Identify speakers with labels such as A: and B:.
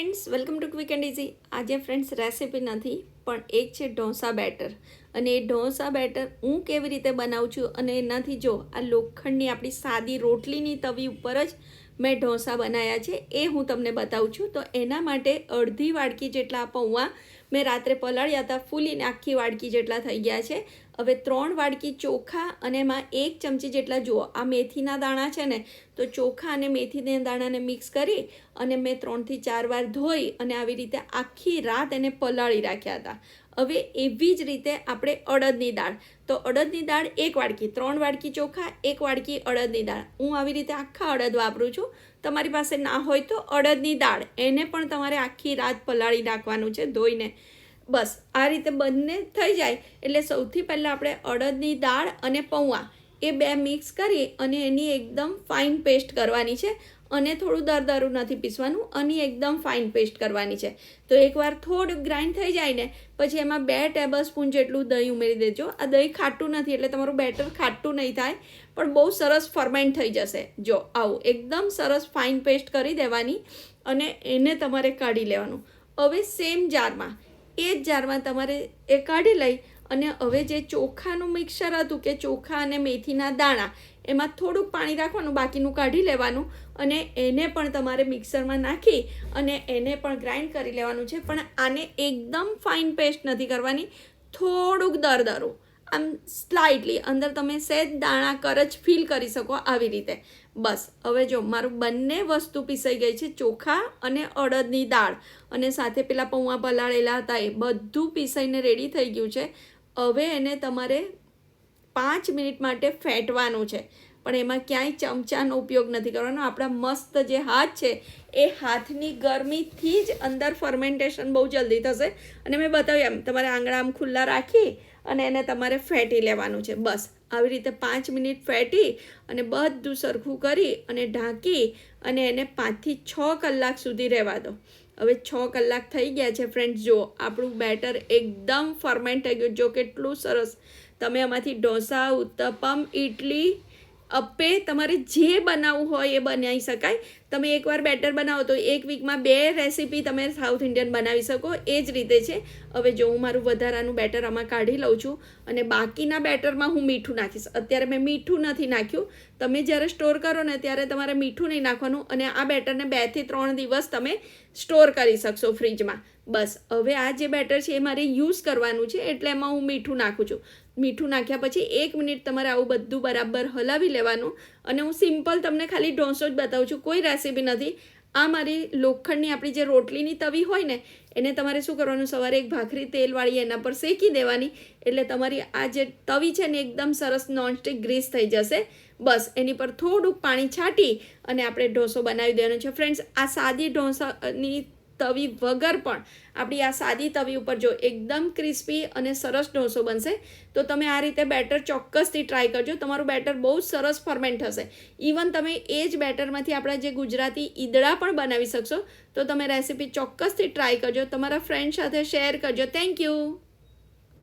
A: Friends, welcome to quick and easy. આજે friends recipe નથી પણ એક છે ઢોસા બેટર. અને એ ઢોસા બેટર હું કેવી રીતે બનાવું છું અને એનાથી જો આ લોખંડની આપણી સાદી રોટલીની તવી ઉપર જ મેં ઢોસા બનાવ્યા છે એ હું તમને બતાવું છું. તો એના માટે અડધી વાડકી જેટલા પૌવા મેં રાત્રે પલાળ્યા હતા, ફૂલીને આખી વાડકી જેટલા થઈ ગયા છે. હવે 3 વાડકી ચોખા અને એમાં 1 ચમચી જેટલા, જુઓ આ મેથીના દાણા છે ને, તો ચોખા અને મેથીના દાણાને મિક્સ કરી અને મેં 3 થી 4 વાર ધોઈ અને આવી રીતે આખી રાત એને પલાળી રાખ્યા હતા. હવે એવી જ રીતે આપણે અડદની દાળ, તો અડદની દાળ 1 વાડકી, 3 વાડકી ચોખા, 1 વાડકી અડદની દાળ. હું આવી રીતે આખા અડદ વાપરું છું. તમારી પાસે ના હોય તો અડદની દાળ એને પણ તમારે આખી રાત પલાળી નાખવાનું છે ધોઈને. બસ આ રીતે બંને થઈ જાય એટલે સૌથી પહેલાં આપણે અડદની દાળ અને પૌવા એ બે મિક્સ કરી અને એની એકદમ ફાઇન પેસ્ટ કરવાની છે. અને થોડું દરદરું નથી પીસવાનું, અને એકદમ ફાઇન પેસ્ટ કરવાની છે. તો એકવાર થોડું ગ્રાઇન્ડ થઈ જાય ને પછી એમાં 2 ટેબલસ્પૂન જેટલું દહીં ઉમેરી દેજો. આ દહીં ખાટું નથી એટલે તમારું બેટર ખાટું નહીં થાય, પણ બહુ સરસ ફર્મેન્ટ થઈ જશે. જો આવું એકદમ સરસ ફાઇન પેસ્ટ કરી દેવાની અને એને તમારે કાઢી લેવાનું. હવે સેમ જારમાં, એ જ જારમાં તમારે એ કાઢી લઈ અને હવે જે ચોખાનું મિક્સર હતું કે ચોખા અને મેથીના દાણા, એમાં થોડુંક પાણી રાખવાનું, બાકીનું કાઢી લેવાનું અને એને પણ તમારે મિક્સરમાં નાખી અને એને પણ ગ્રાઇન્ડ કરી લેવાનું છે. પણ આને એકદમ ફાઇન પેસ્ટ નથી કરવાની, થોડુંક દરદરું, આમ સ્લાઇટલી અંદર તમે સહેજ દાણા કરચ ફીલ કરી શકો આવી રીતે. બસ હવે જો મારું બંને વસ્તુ પીસાઈ ગઈ છે, ચોખા અને અડદની દાળ, અને સાથે પેલા પૌવા પલાળેલા હતા એ બધું પીસાઈને રેડી થઈ ગયું છે. હવે એને તમારે 5 મિનિટ માટે ફેંટવાનું છે, પણ એમાં ક્યાંય ચમચાનો ઉપયોગ નથી કરવાનો. આપણા મસ્ત જે હાથ છે એ હાથની ગરમીથી જ અંદર ફર્મેન્ટેશન બહુ જલ્દી થશે. અને મેં બતાવ્યું એમ તમારે આંગળા આમ ખુલ્લા રાખી અને એને તમારે ફેંટી લેવાનું છે. બસ આવી રીતે 5 મિનિટ ફેંટી અને બધું સરખું કરી અને ઢાંકી અને એને 5 થી 6 કલાક સુધી રહેવા દો. હવે 6 કલાક થઈ ગયા છે ફ્રેન્ડ્સ. જો આપણું બેટર એકદમ ફર્મેન્ટ થઈ ગયું. જો કેટલું સરસ. તમે આમાંથી ઢોસા, ઉત્તપમ, ઇડલી, અપ્પે તમારે જે બનાવવું હોય એ બનાવી શકાય. તમે એકવાર બેટર બનાવો તો 1 વીકમાં 2 રેસીપી તમે સાઉથ ઇન્ડિયન બનાવી શકો. એ જ રીતે છે. હવે જો હું મારું વધારાનું બેટર આમાં કાઢી લઉં છું અને બાકીના બેટરમાં હું મીઠું નાખીશ. અત્યારે મેં મીઠું નથી નાખ્યું. તમે જ્યારે સ્ટોર કરો ને ત્યારે તમારે મીઠું નહીં નાખવાનું, અને આ બેટરને 2 થી 3 દિવસ તમે સ્ટોર કરી શકશો ફ્રીજમાં. બસ હવે આ જે બેટર છે એ મારે યુઝ કરવાનું છે એટલે એમાં હું મીઠું નાખું છું. મીઠું નાખ્યા પછી 1 મિનિટ તમારે આવું બધું બરાબર હલાવી લેવાનું. અને હું સિમ્પલ તમને ખાલી ઢોસો જ બતાવું છું, કોઈ રેસીપી નથી. આ મારી લોખંડની આપણી જે રોટલીની તવી હોય ને એને તમારે શું કરવાનું, સવારે એક ભાખરી તેલવાળી એના પર શેકી દેવાની, એટલે તમારી આ જે તવી છે ને એકદમ સરસ નોનસ્ટિક ગ્રીસ થઈ જશે. બસ એની પર થોડુંક પાણી છાંટી અને આપણે ઢોસો બનાવી દેવાનો છે. ફ્રેન્ડ્સ, આ સાદી ઢોસાની તવી વગર પણ આપણી આ સાદી તવી ઉપર જો એકદમ ક્રિસ્પી અને સરસ ઢોસો બનશે. તો તમે આ રીતે બેટર ચોક્કસથી ટ્રાય કરજો. તમારું બેટર બહુ સરસ ફર્મેન્ટ થશે. ઇવન તમે એ જ બેટરમાંથી આપણા જે ગુજરાતી ઈદડા પણ બનાવી શકશો. તો તમે રેસીપી ચોક્કસથી ટ્રાય કરજો. તમારા ફ્રેન્ડ સાથે શેર કરજો. Thank you.